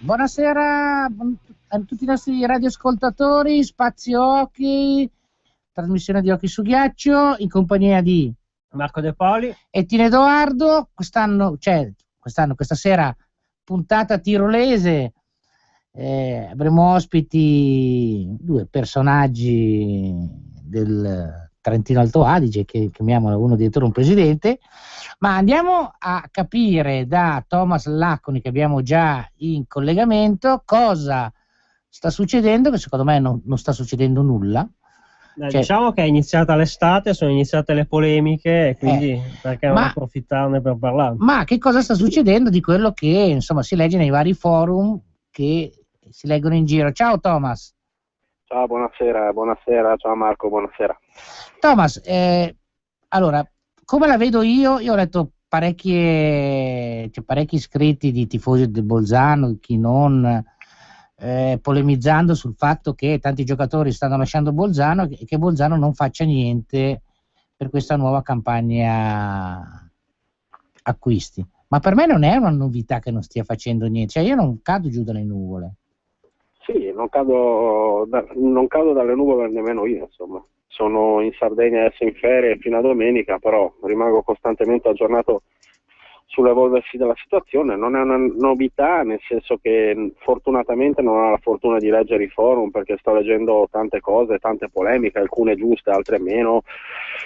Buonasera a tutti i nostri radioascoltatori, Spazio Hockey, trasmissione di Hockey su Ghiaccio, in compagnia di Marco De Poli e Tino Edoardo. Questa sera, puntata tirolese, avremo ospiti due personaggi del Trentino Alto Adige, che chiamiamo uno addirittura un presidente. Ma andiamo a capire da Thomas Lacconi, che abbiamo già in collegamento, cosa sta succedendo, che secondo me non sta succedendo nulla. Diciamo che è iniziata l'estate, sono iniziate le polemiche e quindi perché non approfittarne per parlare? Ma che cosa sta succedendo di quello che insomma si legge nei vari forum che si leggono in giro? Ciao Thomas. Ciao, buonasera, ciao Marco, buonasera. Thomas, allora, come la vedo io ho letto parecchi scritti di tifosi del Bolzano, chi non, polemizzando sul fatto che tanti giocatori stanno lasciando Bolzano e che Bolzano non faccia niente per questa nuova campagna acquisti. Ma per me non è una novità che non stia facendo niente, cioè io non cado giù dalle nuvole. Sì, non cado dalle nuvole nemmeno io, insomma. Sono in Sardegna adesso in ferie fino a domenica, però rimango costantemente aggiornato sull'evolversi della situazione. Non è una novità, nel senso che fortunatamente non ho la fortuna di leggere i forum, perché sto leggendo tante cose, tante polemiche, alcune giuste, altre meno,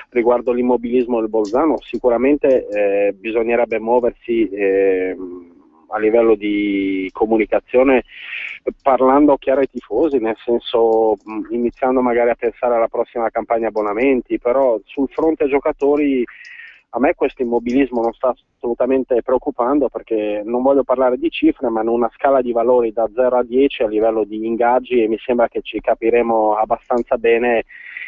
riguardo l'immobilismo del Bolzano. Sicuramente bisognerebbe muoversi a livello di comunicazione parlando chiaro ai tifosi, nel senso iniziando magari a pensare alla prossima campagna abbonamenti, però sul fronte giocatori a me questo immobilismo non sta assolutamente preoccupando, perché non voglio parlare di cifre, ma in una scala di valori da 0 a 10 a livello di ingaggi, e mi sembra che ci capiremo abbastanza bene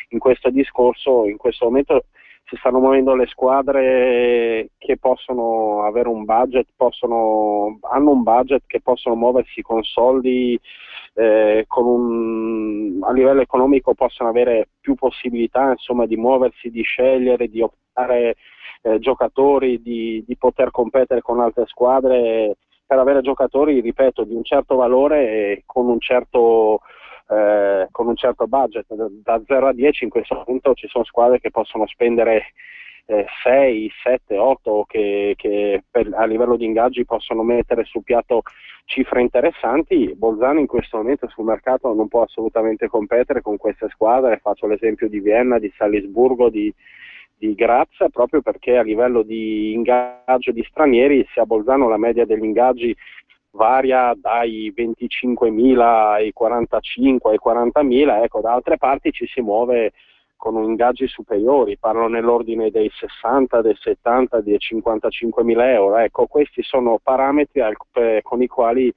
in questo discorso. In questo momento si stanno muovendo le squadre che possono avere un budget, hanno un budget, che possono muoversi con soldi, a livello economico possono avere più possibilità, insomma, di muoversi, di scegliere, di optare giocatori, di poter competere con altre squadre, per avere giocatori, ripeto, di un certo valore e con un certo budget. Da 0 a 10 in questo punto ci sono squadre che possono spendere 6, 7, 8 che a livello di ingaggi possono mettere sul piatto cifre interessanti. Bolzano in questo momento sul mercato non può assolutamente competere con queste squadre. Faccio l'esempio di Vienna, di Salisburgo, di Graz, proprio perché a livello di ingaggio di stranieri, sia a Bolzano la media degli ingaggi varia dai 25.000 ai 45, ai 40.000, ecco, da altre parti ci si muove con ingaggi superiori, parlo nell'ordine dei 60, dei 70, dei 55.000 euro, ecco, questi sono parametri con i quali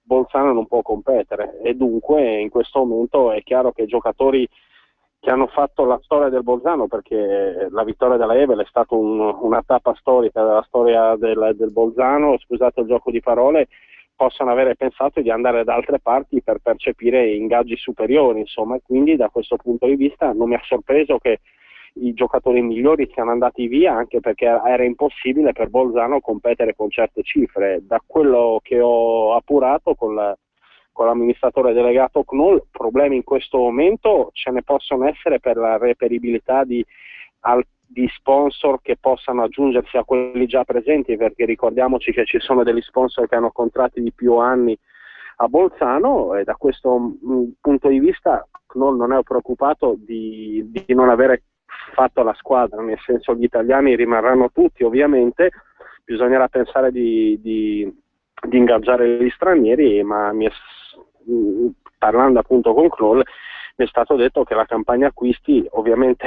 Bolzano non può competere, e dunque in questo momento è chiaro che i giocatori che hanno fatto la storia del Bolzano, perché la vittoria della Evel è stata una tappa storica della storia del Bolzano, scusate il gioco di parole, possono avere pensato di andare da altre parti per percepire ingaggi superiori, insomma, e quindi da questo punto di vista non mi ha sorpreso che i giocatori migliori siano andati via, anche perché era impossibile per Bolzano competere con certe cifre. Da quello che ho appurato con l'amministratore delegato Knoll, problemi in questo momento ce ne possono essere per la reperibilità di sponsor che possano aggiungersi a quelli già presenti, perché ricordiamoci che ci sono degli sponsor che hanno contratti di più anni a Bolzano, e da questo punto di vista Knoll non è preoccupato di non avere fatto la squadra, nel senso gli italiani rimarranno tutti, ovviamente bisognerà pensare di ingaggiare gli stranieri, ma parlando appunto con Knoll mi è stato detto che la campagna acquisti, ovviamente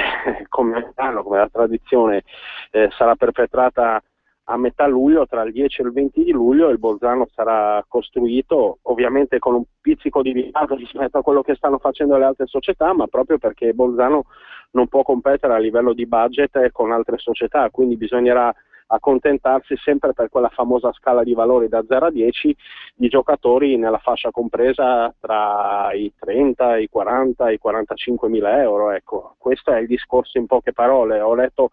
come la tradizione, sarà perpetrata a metà luglio, tra il 10 e il 20 di luglio, e il Bolzano sarà costruito ovviamente con un pizzico di ritardo rispetto a quello che stanno facendo le altre società, ma proprio perché Bolzano non può competere a livello di budget con altre società, quindi bisognerà accontentarsi sempre per quella famosa scala di valori da 0 a 10 di giocatori nella fascia compresa tra i 30, i 40, i 45 mila euro. Ecco, questo è il discorso in poche parole. Ho letto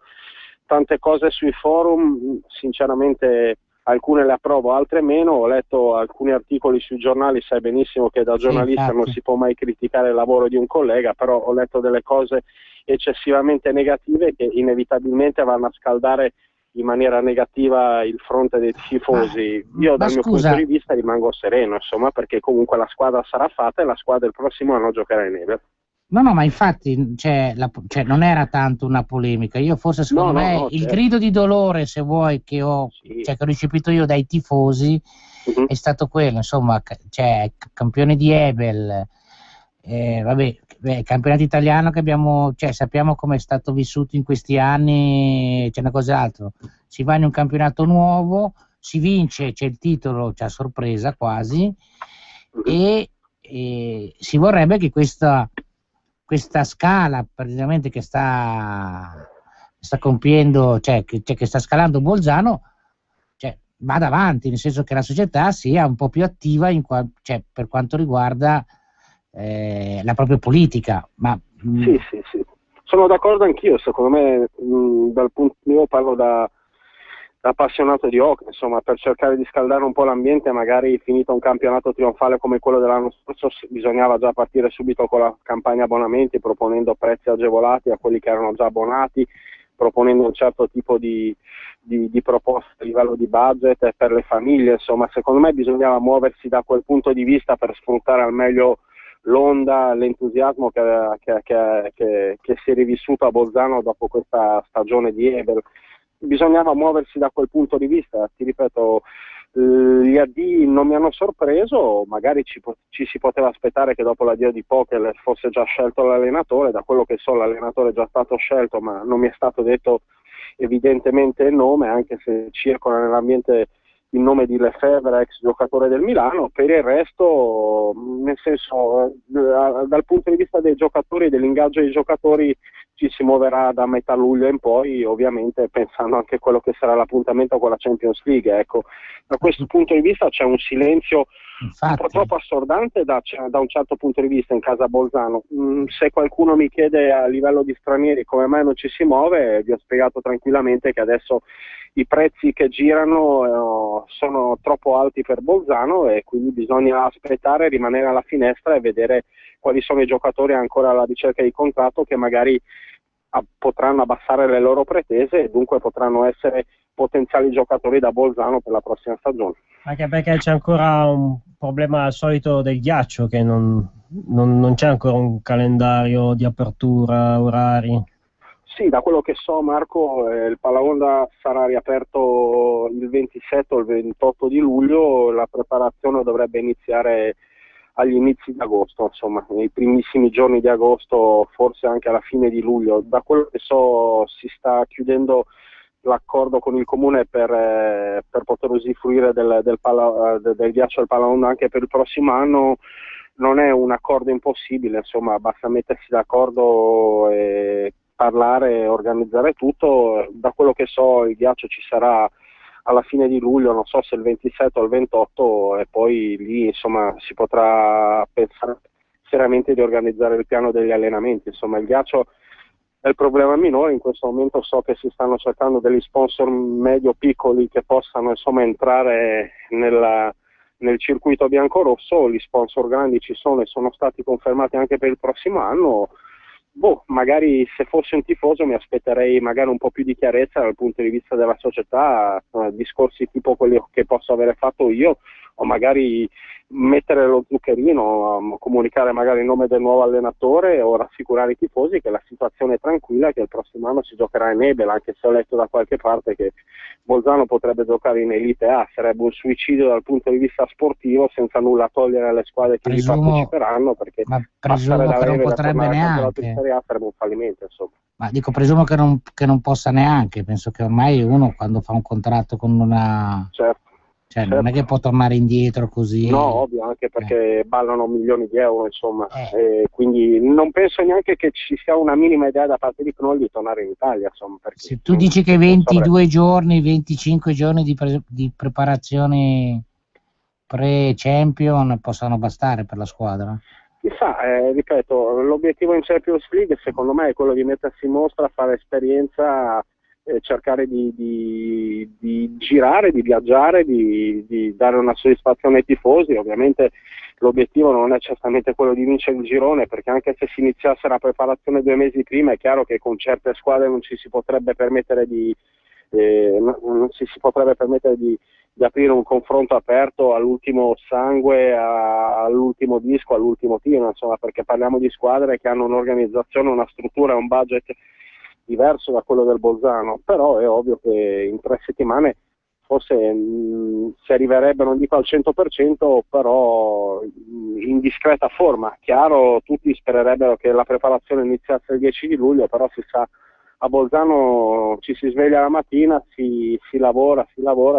tante cose sui forum, sinceramente alcune le approvo, altre meno. Ho letto alcuni articoli sui giornali, sai benissimo che da giornalista non si può mai criticare il lavoro di un collega, però ho letto delle cose eccessivamente negative che inevitabilmente vanno a scaldare in maniera negativa il fronte dei tifosi. Io dal mio punto di vista rimango sereno, insomma, perché comunque la squadra sarà fatta e la squadra il prossimo anno giocherà in neve. No, ma infatti non era tanto una polemica. Io forse, secondo me, il grido di dolore, se vuoi, che ho ricepito io dai tifosi è stato quello, insomma, campione di Ebel, campionato italiano che abbiamo, sappiamo come è stato vissuto in questi anni, c'è una cosa altro. Si va in un campionato nuovo, si vince, c'è il titolo, c'è a sorpresa quasi, e si vorrebbe che questa scala praticamente che sta compiendo, che sta scalando Bolzano, vada avanti, nel senso che la società sia un po' più attiva per quanto riguarda la propria politica. Sì, sono d'accordo anch'io. Secondo me, io parlo da appassionato di hockey, insomma, per cercare di scaldare un po' l'ambiente, magari finito un campionato trionfale come quello dell'anno scorso, bisognava già partire subito con la campagna abbonamenti, proponendo prezzi agevolati a quelli che erano già abbonati, proponendo un certo tipo di proposte a livello di budget per le famiglie. Insomma, secondo me bisognava muoversi da quel punto di vista per sfruttare al meglio l'onda, l'entusiasmo che si è rivissuto a Bolzano dopo questa stagione di Ebel. Bisognava muoversi da quel punto di vista. Ti ripeto, gli addii non mi hanno sorpreso, magari ci si poteva aspettare che dopo l'addio di Pokel fosse già scelto l'allenatore. Da quello che so, l'allenatore è già stato scelto, ma non mi è stato detto evidentemente il nome, anche se circola nell'ambiente il nome di Lefebvre, ex giocatore del Milano. Per il resto, nel senso, dal punto di vista dei giocatori, dell'ingaggio dei giocatori, ci si muoverà da metà luglio in poi, ovviamente pensando anche a quello che sarà l'appuntamento con la Champions League. Ecco, da questo punto di vista c'è un silenzio un po' troppo assordante da un certo punto di vista in casa Bolzano. Se qualcuno mi chiede a livello di stranieri come mai non ci si muove, vi ho spiegato tranquillamente che adesso i prezzi che girano sono troppo alti per Bolzano e quindi bisogna aspettare, rimanere alla finestra e vedere quali sono i giocatori ancora alla ricerca di contratto che magari potranno abbassare le loro pretese e dunque potranno essere potenziali giocatori da Bolzano per la prossima stagione. Anche perché c'è ancora un problema al solito del ghiaccio, che non c'è ancora un calendario di apertura, orari. Sì, da quello che so, Marco, il Palaonda sarà riaperto il 27 o il 28 di luglio, la preparazione dovrebbe iniziare agli inizi di agosto, insomma, nei primissimi giorni di agosto, forse anche alla fine di luglio. Da quello che so si sta chiudendo l'accordo con il comune per poter usufruire del ghiaccio al Palaonda anche per il prossimo anno. Non è un accordo impossibile, insomma, basta mettersi d'accordo e parlare, organizzare tutto. Da quello che so il ghiaccio ci sarà alla fine di luglio, non so se il 27 o il 28, e poi lì insomma si potrà pensare seriamente di organizzare il piano degli allenamenti. Insomma, il ghiaccio è il problema minore. In questo momento so che si stanno cercando degli sponsor medio-piccoli che possano insomma entrare nel circuito bianco-rosso. Gli sponsor grandi ci sono e sono stati confermati anche per il prossimo anno. Magari se fossi un tifoso mi aspetterei magari un po' più di chiarezza dal punto di vista della società, discorsi tipo quelli che posso avere fatto io, o magari mettere lo zuccherino, comunicare magari il nome del nuovo allenatore o rassicurare i tifosi che la situazione è tranquilla e che il prossimo anno si giocherà in Ebel, anche se ho letto da qualche parte che Bolzano potrebbe giocare in Elite A. Sarebbe un suicidio dal punto di vista sportivo, senza nulla togliere alle squadre che vi parteciperanno, perché passare da Ebel a tornare al campionato di Serie A sarebbe un fallimento, insomma. Ma dico, presumo che non possa neanche, penso che ormai uno quando fa un contratto con una... Certo. Certo. Non è che può tornare indietro così. No, ovvio, anche perché ballano milioni di euro, insomma. Quindi non penso neanche che ci sia una minima idea da parte di Knoll di tornare in Italia, insomma. Se tu dici che 22 giorni, 25 giorni di preparazione pre-champion possano bastare per la squadra? Chissà, ripeto, l'obiettivo in Champions League secondo me è quello di mettersi in mostra, fare esperienza cercare di girare, di viaggiare, di dare una soddisfazione ai tifosi. Ovviamente l'obiettivo non è certamente quello di vincere il girone, perché anche se si iniziasse la preparazione 2 mesi prima, è chiaro che con certe squadre non ci si potrebbe permettere di aprire un confronto aperto all'ultimo sangue, all'ultimo disco, all'ultimo tiro, insomma, perché parliamo di squadre che hanno un'organizzazione, una struttura, un budget diverso da quello del Bolzano. Però è ovvio che in 3 settimane forse si arriverebbe, non dico al 100%, però in discreta forma. Chiaro, tutti spererebbero che la preparazione iniziasse il 10 di luglio, però si sa, a Bolzano ci si sveglia la mattina, si lavora,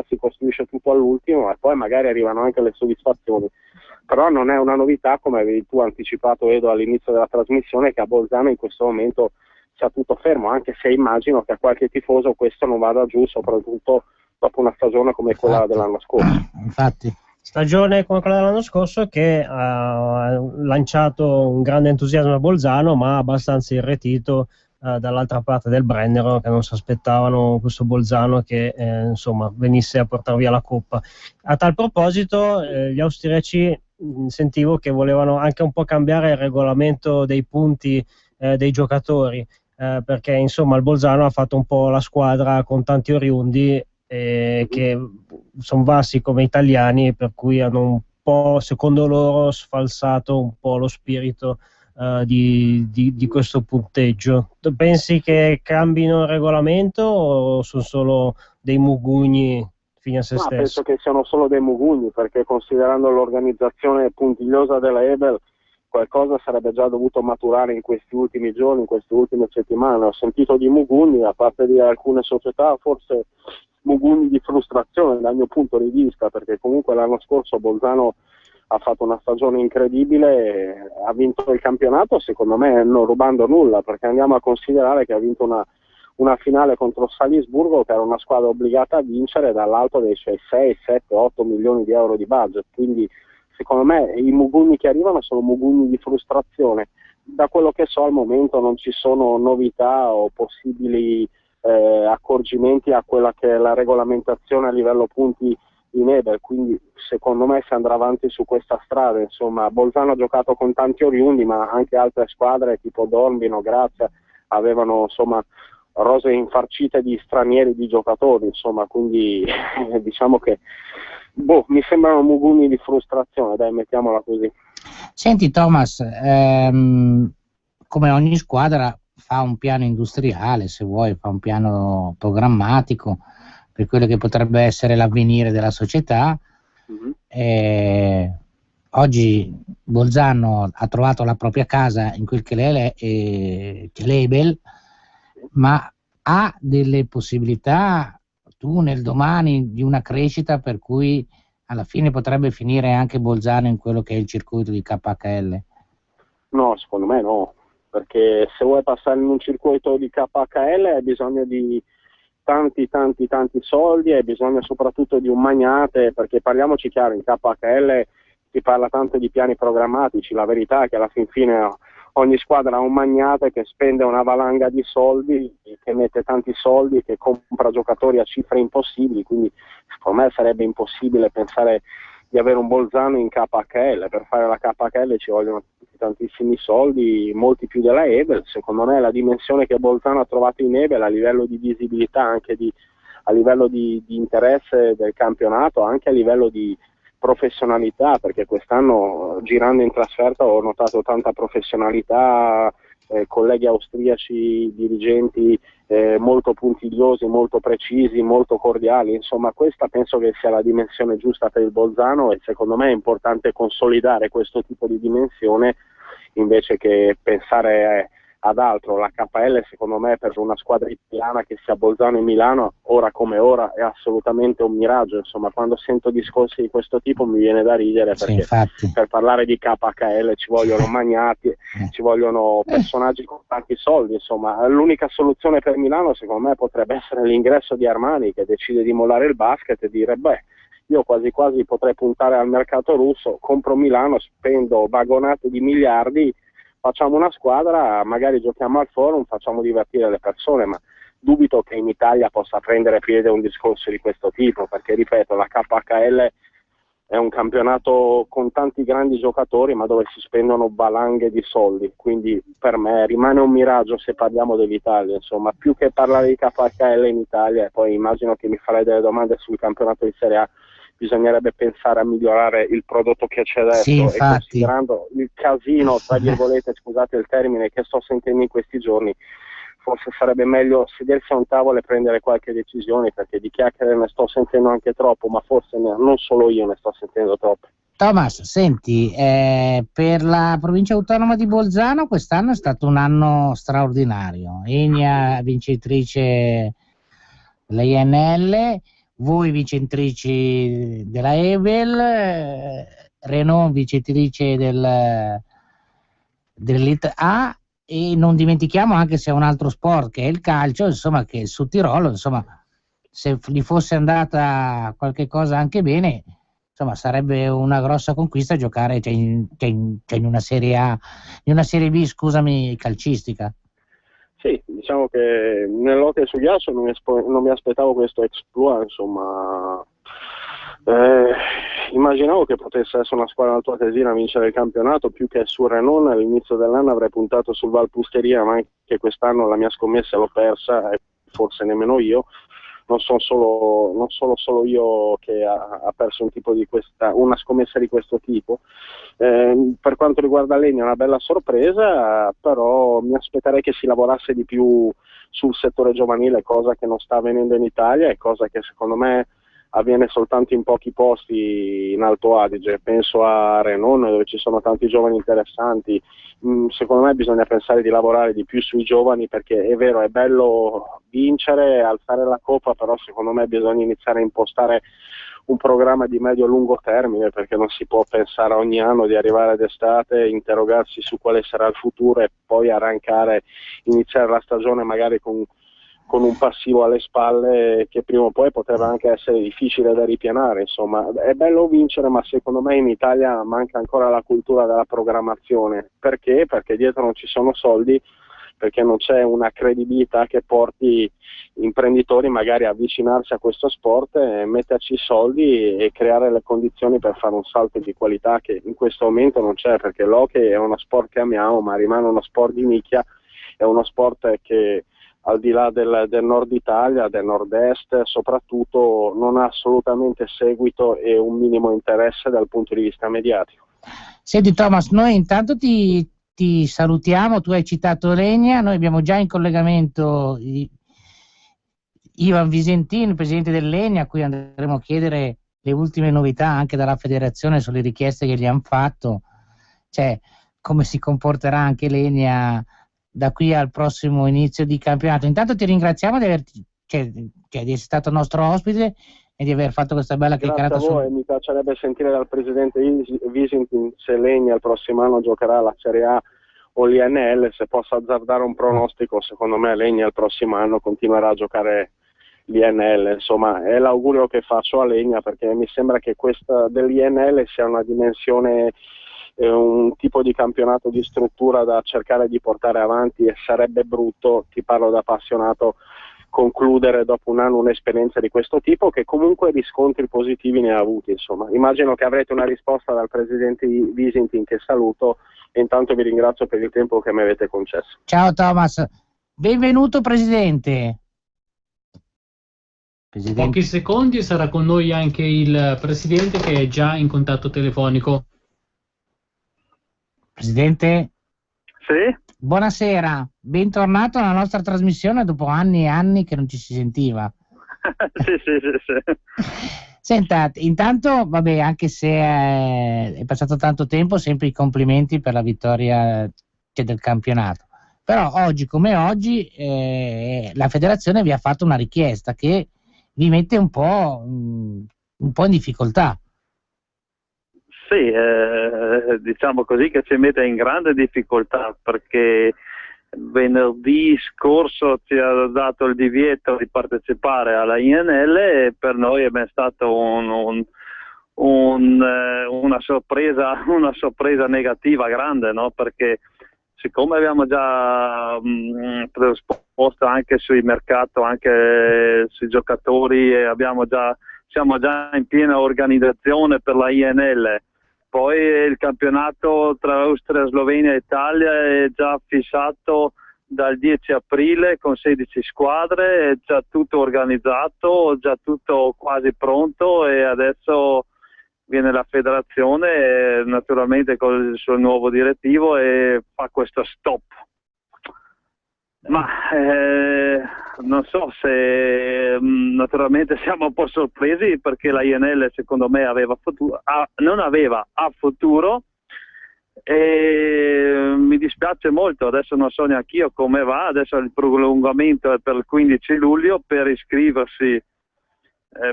si costruisce tutto all'ultimo e poi magari arrivano anche le soddisfazioni. Però non è una novità, come avevi tu anticipato, Edo, all'inizio della trasmissione, che a Bolzano in questo momento sia tutto fermo, anche se immagino che a qualche tifoso questo non vada giù, soprattutto dopo una stagione come quella dell'anno scorso. Infatti. Stagione come quella dell'anno scorso che ha lanciato un grande entusiasmo a Bolzano, ma abbastanza irretito dall'altra parte del Brennero, che non si aspettavano questo Bolzano che insomma venisse a portare via la coppa. A tal proposito, gli austriaci sentivo che volevano anche un po' cambiare il regolamento dei punti dei giocatori, perché insomma il Bolzano ha fatto un po' la squadra con tanti oriundi che sono vassi come italiani, per cui hanno un po', secondo loro, sfalsato un po' lo spirito di questo punteggio. Tu pensi che cambino il regolamento o sono solo dei mugugni fini a se stessi? Penso che siano solo dei mugugni, perché considerando l'organizzazione puntigliosa della Ebel, qualcosa sarebbe già dovuto maturare in questi ultimi giorni, in queste ultime settimane. Ho sentito di mugugni, a parte di alcune società, forse mugugni di frustrazione dal mio punto di vista, perché comunque l'anno scorso Bolzano ha fatto una stagione incredibile, ha vinto il campionato secondo me non rubando nulla, perché andiamo a considerare che ha vinto una finale contro Salisburgo, che era una squadra obbligata a vincere dall'alto dei suoi 6, 7, 8 milioni di euro di budget. Quindi secondo me i mugugni che arrivano sono mugugni di frustrazione. Da quello che so al momento non ci sono novità o possibili accorgimenti a quella che è la regolamentazione a livello punti in Ebel, quindi secondo me si andrà avanti su questa strada. Insomma, Bolzano ha giocato con tanti oriundi, ma anche altre squadre tipo Dornbino, Grazia avevano insomma rose infarcite di stranieri, di giocatori, insomma, quindi diciamo che mi sembrano mugugni di frustrazione, dai, mettiamola così. Senti Thomas, come ogni squadra fa un piano industriale, se vuoi, fa un piano programmatico per quello che potrebbe essere l'avvenire della società. Oggi Bolzano ha trovato la propria casa in quel che è l'Ebel, ma ha delle possibilità tu nel domani di una crescita per cui alla fine potrebbe finire anche Bolzano in quello che è il circuito di KHL? No, secondo me no, perché se vuoi passare in un circuito di KHL hai bisogno di tanti soldi, hai bisogno soprattutto di un magnate, perché parliamoci chiaro, in KHL si parla tanto di piani programmatici, la verità è che alla fin fine ogni squadra ha un magnate che spende una valanga di soldi, che mette tanti soldi, che compra giocatori a cifre impossibili, quindi secondo me sarebbe impossibile pensare di avere un Bolzano in KHL. Per fare la KHL ci vogliono tantissimi soldi, molti più della Ebel. Secondo me la dimensione che Bolzano ha trovato in Ebel a livello di visibilità, anche a livello di interesse del campionato, anche a livello di professionalità, perché quest'anno girando in trasferta ho notato tanta professionalità, colleghi austriaci, dirigenti molto puntigliosi, molto precisi, molto cordiali. Insomma, questa penso che sia la dimensione giusta per il Bolzano, e secondo me è importante consolidare questo tipo di dimensione invece che pensare ad altro. La KL secondo me per una squadra italiana che sia Bolzano e Milano ora come ora è assolutamente un miraggio. Insomma, quando sento discorsi di questo tipo mi viene da ridere, perché per parlare di KHL ci vogliono magnati, ci vogliono personaggi con tanti soldi. Insomma, l'unica soluzione per Milano secondo me potrebbe essere l'ingresso di Armani, che decide di mollare il basket e dire io quasi quasi potrei puntare al mercato russo, compro Milano, spendo vagonate di miliardi, facciamo una squadra, magari giochiamo al Forum, facciamo divertire le persone. Ma dubito che in Italia possa prendere piede un discorso di questo tipo, perché ripeto, la KHL è un campionato con tanti grandi giocatori ma dove si spendono valanghe di soldi, quindi per me rimane un miraggio se parliamo dell'Italia, insomma, più che parlare di KHL in Italia, e poi immagino che mi farei delle domande sul campionato di Serie A, bisognerebbe pensare a migliorare il prodotto che c'è adesso, Sì, e infatti. considerando il casino, tra virgolette, scusate il termine, che sto sentendo in questi giorni, forse sarebbe meglio sedersi a un tavolo e prendere qualche decisione, perché di chiacchiere ne sto sentendo anche troppo, ma forse non solo io ne sto sentendo troppo. Thomas, senti, per la provincia autonoma di Bolzano quest'anno è stato un anno straordinario. Enia vincitrice della INL, voi vincitrici della Ebel, Renault vincitrice dell'Elite A, e non dimentichiamo, anche se è un altro sport che è il calcio, insomma, che il Sud Tirolo, insomma, se gli fosse andata qualche cosa anche bene, insomma, sarebbe una grossa conquista giocare in una Serie A, in una Serie B, scusami, calcistica. Sì, diciamo che nell'hockey su ghiaccio non mi aspettavo questo exploit, insomma. Immaginavo che potesse essere una squadra altoatesina a vincere il campionato, più che su Renault. All'inizio dell'anno avrei puntato sul Valpusteria, ma anche quest'anno la mia scommessa l'ho persa, e forse nemmeno io. Non sono solo io che ha perso una scommessa di questo tipo. Per quanto riguarda Legno è una bella sorpresa, però mi aspetterei che si lavorasse di più sul settore giovanile, cosa che non sta avvenendo in Italia e cosa che secondo me avviene soltanto in pochi posti in Alto Adige. Penso a Renon, dove ci sono tanti giovani interessanti. Secondo me bisogna pensare di lavorare di più sui giovani, perché è vero, è bello vincere, alzare la coppa, però secondo me bisogna iniziare a impostare un programma di medio-lungo termine, perché non si può pensare ogni anno di arrivare d'estate, interrogarsi su quale sarà il futuro e poi arrancare, iniziare la stagione magari con un passivo alle spalle che prima o poi poteva anche essere difficile da ripianare. Insomma, è bello vincere, ma secondo me in Italia manca ancora la cultura della programmazione. Perché? Perché dietro non ci sono soldi, perché non c'è una credibilità che porti imprenditori magari a avvicinarsi a questo sport e metterci soldi e creare le condizioni per fare un salto di qualità che in questo momento non c'è, perché l'hockey è uno sport che amiamo, ma rimane uno sport di nicchia, è uno sport che al di là del nord Italia, del nord-est soprattutto, non ha assolutamente seguito e un minimo interesse dal punto di vista mediatico. Senti Thomas, noi intanto ti salutiamo, tu hai citato Legna, noi abbiamo già in collegamento Ivan Visentin, presidente del Legna, a cui andremo a chiedere le ultime novità anche dalla federazione sulle richieste che gli hanno fatto, cioè come si comporterà anche Legna da qui al prossimo inizio di campionato. Intanto ti ringraziamo di di essere stato nostro ospite e di aver fatto questa bella chiacchierata. Grazie a voi, mi piacerebbe sentire dal presidente Visentin se Legna il prossimo anno giocherà la Serie A o l'INL. Se posso azzardare un pronostico, secondo me Legna il prossimo anno continuerà a giocare l'INL. Insomma, è l'augurio che faccio a Legna, perché mi sembra che questa dell'INL sia una dimensione, un tipo di campionato di struttura da cercare di portare avanti, e sarebbe brutto, ti parlo da appassionato, concludere dopo un anno un'esperienza di questo tipo, che comunque riscontri positivi ne ha avuti. Insomma, immagino che avrete una risposta dal presidente Visentin, che saluto, e intanto vi ringrazio per il tempo che mi avete concesso. Ciao Thomas, benvenuto presidente. Pochi secondi e sarà con noi anche il presidente, che è già in contatto telefonico. Presidente? Sì? Buonasera, bentornato alla nostra trasmissione dopo anni e anni che non ci si sentiva. sì. Senta, intanto, vabbè, anche se è passato tanto tempo, sempre i complimenti per la vittoria del campionato. Però oggi come oggi la federazione vi ha fatto una richiesta che vi mette un po' in difficoltà. Sì, diciamo così che ci mette in grande difficoltà, perché venerdì scorso ci ha dato il divieto di partecipare alla INL e per noi è stato una sorpresa negativa grande, no? Perché siccome abbiamo già risposta anche sui mercato, anche sui giocatori, e siamo già in piena organizzazione per la INL. Poi il campionato tra Austria, Slovenia e Italia è già fissato dal 10 aprile con 16 squadre, è già tutto organizzato, già tutto quasi pronto, e adesso viene la federazione naturalmente con il suo nuovo direttivo e fa questo stop. Ma non so se naturalmente siamo un po' sorpresi, perché la INL secondo me non aveva futuro, e mi dispiace molto. Adesso non so neanche io come va. Adesso il prolungamento è per il 15 luglio per iscriversi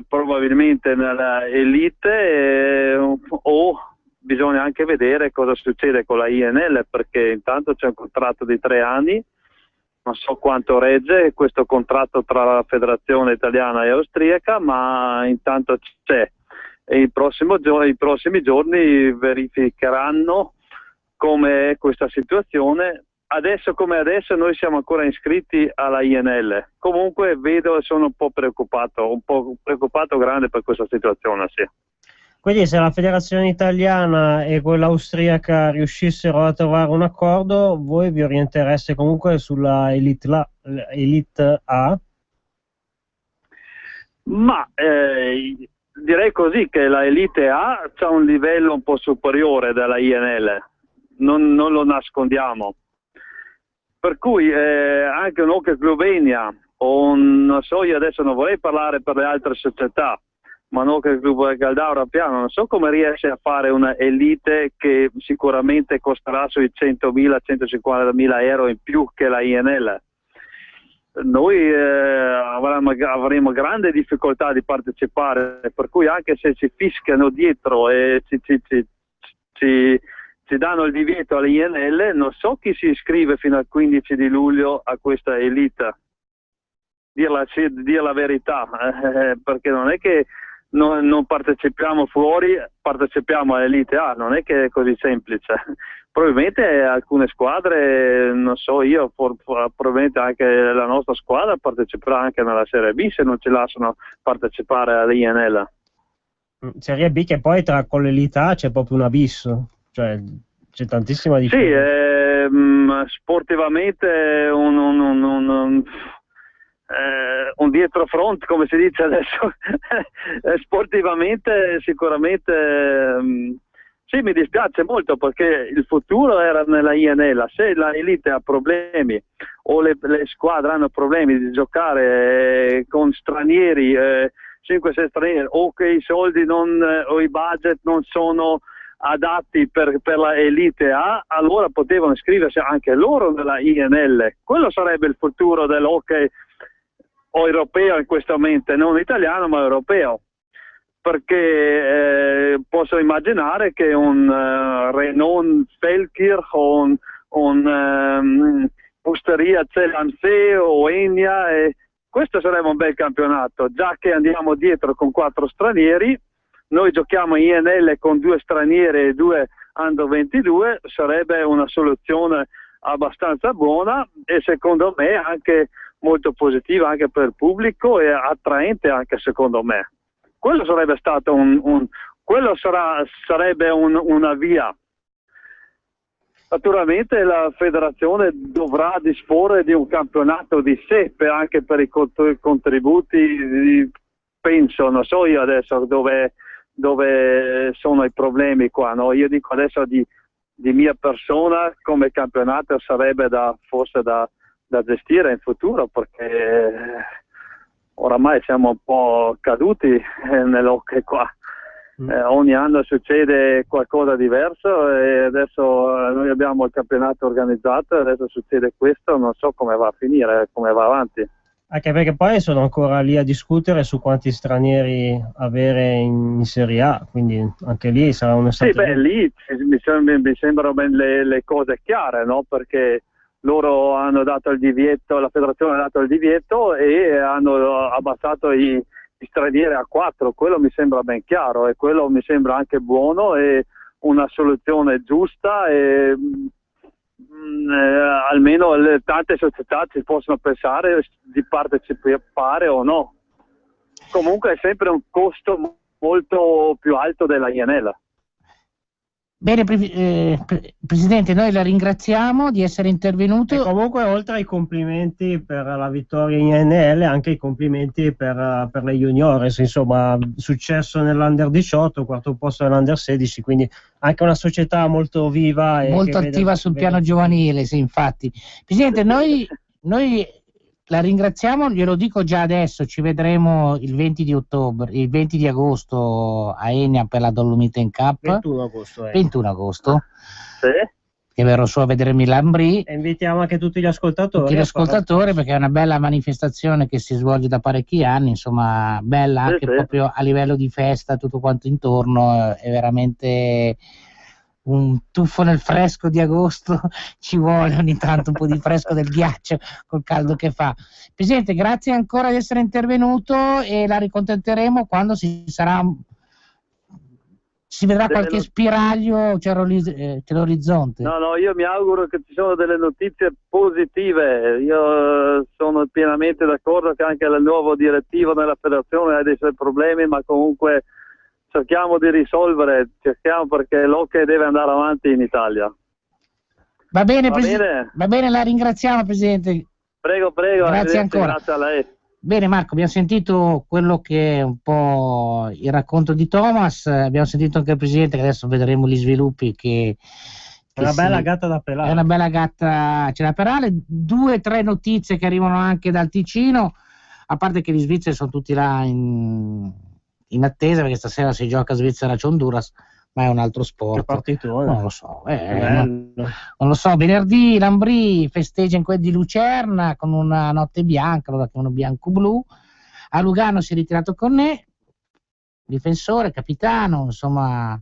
probabilmente nella Elite, o bisogna anche vedere cosa succede con la INL, perché intanto c'è un contratto di 3 anni, non so quanto regge questo contratto tra la federazione italiana e austriaca, ma intanto c'è, e i prossimi giorni verificheranno come è questa situazione. Adesso come adesso noi siamo ancora iscritti alla INL. Comunque vedo e sono un po' preoccupato grande per questa situazione, sì. Quindi se la federazione italiana e quella austriaca riuscissero a trovare un accordo, voi vi orientereste comunque sulla Elite A? Ma direi così, che la Elite A c'ha un livello un po' superiore della INL, non lo nascondiamo. Per cui anche un Hockey Slovenia, o non so, io adesso non vorrei parlare per le altre società, ma un Hockey Club Galdauro Piano, non so come riesce a fare una Elite che sicuramente costerà sui 100.000, 150.000 euro in più che la INL. Noi avremo grande difficoltà di partecipare, per cui anche se ci fischiano dietro e ci danno il divieto all'INL, non so chi si iscrive fino al 15 di luglio a questa Elite. Dir la verità, perché non è che non partecipiamo fuori, partecipiamo all'Elite A, non è che è così semplice. Probabilmente alcune squadre, non so io, probabilmente anche la nostra squadra parteciperà anche nella Serie B se non ci lasciano partecipare all'INL. Serie B che poi con l'Elite A c'è proprio un abisso, cioè c'è tantissima differenza. Sì, sportivamente un dietrofront, come si dice adesso. Sportivamente sicuramente sì, mi dispiace molto, perché il futuro era nella INL. Se la Elite ha problemi o le squadre hanno problemi di giocare con stranieri, 5-6 stranieri, o che i soldi o i budget non sono adatti per la Elite A, allora potevano iscriversi anche loro nella INL. Quello sarebbe il futuro dell'hockey europeo in questo momento, non italiano ma europeo, perché posso immaginare che un Renault Feldkirch o un Pusteria Celanse o Enia, questo sarebbe un bel campionato, già che andiamo dietro con 4 stranieri. Noi giochiamo in INL con 2 stranieri e 2 Under 22, sarebbe una soluzione abbastanza buona e secondo me anche molto positiva anche per il pubblico e attraente anche secondo me. Quello sarebbe stato sarebbe una via. Naturalmente la federazione dovrà disporre di un campionato di sé anche per i contributi, penso, non so io adesso dove sono i problemi qua, no? Io dico adesso di mia persona, come campionato sarebbe forse da gestire in futuro, perché oramai siamo un po' caduti nell'hockey qua. Ogni anno succede qualcosa di diverso e adesso noi abbiamo il campionato organizzato e adesso succede questo, non so come va a finire, come va avanti. Anche perché poi sono ancora lì a discutere su quanti stranieri avere in Serie A, quindi anche lì sarà un Sì, lì mi sembrano ben le cose chiare, no? Perché loro hanno dato il divieto, la federazione ha dato il divieto e hanno abbassato gli stranieri a 4, quello mi sembra ben chiaro e quello mi sembra anche buono e una soluzione giusta e almeno tante società ci possono pensare di partecipare o no. Comunque è sempre un costo molto più alto della INL. Bene, Presidente, noi la ringraziamo di essere intervenuto. E comunque, oltre ai complimenti per la vittoria in INL, anche i complimenti per le juniores, insomma, successo nell'Under 18, quarto posto nell'Under 16, quindi anche una società molto viva e molto attiva sul piano giovanile, sì, infatti. Presidente, noi la ringraziamo, glielo dico già adesso, ci vedremo il 20 di agosto a Enia per la Dolomiten Cup. 21 agosto. 21 agosto. Sì. Che verrò su a vedermi l'Ambrì. E invitiamo anche tutti gli ascoltatori. Perché è una bella manifestazione che si svolge da parecchi anni, insomma, bella anche proprio a livello di festa, tutto quanto intorno, è veramente un tuffo nel fresco di agosto, ci vuole ogni tanto un po' di fresco del ghiaccio col caldo che fa. Presidente, grazie ancora di essere intervenuto e la ricontatteremo quando si vedrà qualche spiraglio c'è l'orizzonte. No, io mi auguro che ci sono delle notizie positive. Io sono pienamente d'accordo che anche il nuovo direttivo nella federazione ha dei suoi problemi, ma comunque cerchiamo di risolvere, perché l'hockey deve andare avanti in Italia. Va bene, va bene, la ringraziamo, Presidente. Prego. Grazie ancora. Grazie a lei. Bene Marco, abbiamo sentito quello che è un po' il racconto di Thomas, abbiamo sentito anche il Presidente, che adesso vedremo gli sviluppi che è una bella gatta da pelare. È una bella gatta da pelare. 2 o 3 notizie che arrivano anche dal Ticino, a parte che gli svizzeri sono tutti là in attesa, perché stasera si gioca Svizzera-Honduras, ma è un altro sport. Che partitone. Non lo so. Non lo so. Venerdì l'Ambrì festeggia in quel di Lucerna con una notte bianca, lo chiamano bianco-blu. A Lugano si è ritirato Cornet, difensore, capitano, insomma,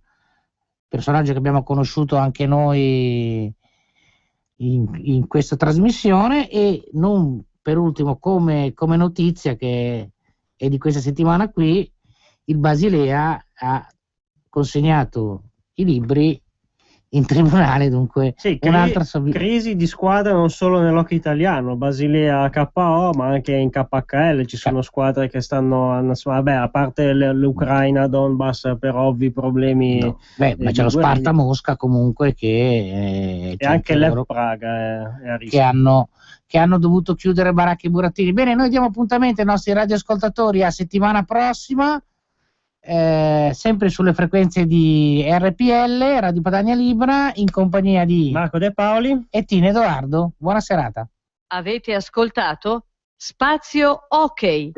personaggio che abbiamo conosciuto anche noi in questa trasmissione. E non per ultimo, come notizia che è di questa settimana qui, il Basilea ha consegnato i libri in tribunale, dunque sì, un'altra crisi di squadra non solo nell'hockey italiano, Basilea KO, ma anche in KHL ci sono squadre che stanno, vabbè, a parte l'Ucraina, Donbass, per ovvi problemi. No. Ma c'è lo Sparta Mosca comunque e anche l'Ev Praga è a rischio. Che hanno dovuto chiudere baracche e burattini. Bene, noi diamo appuntamento ai nostri radioascoltatori a settimana prossima, sempre sulle frequenze di RPL, Radio Padania Libera, in compagnia di Marco De Paoli e Tino Edoardo. Buona serata. Avete ascoltato Spazio Hockey.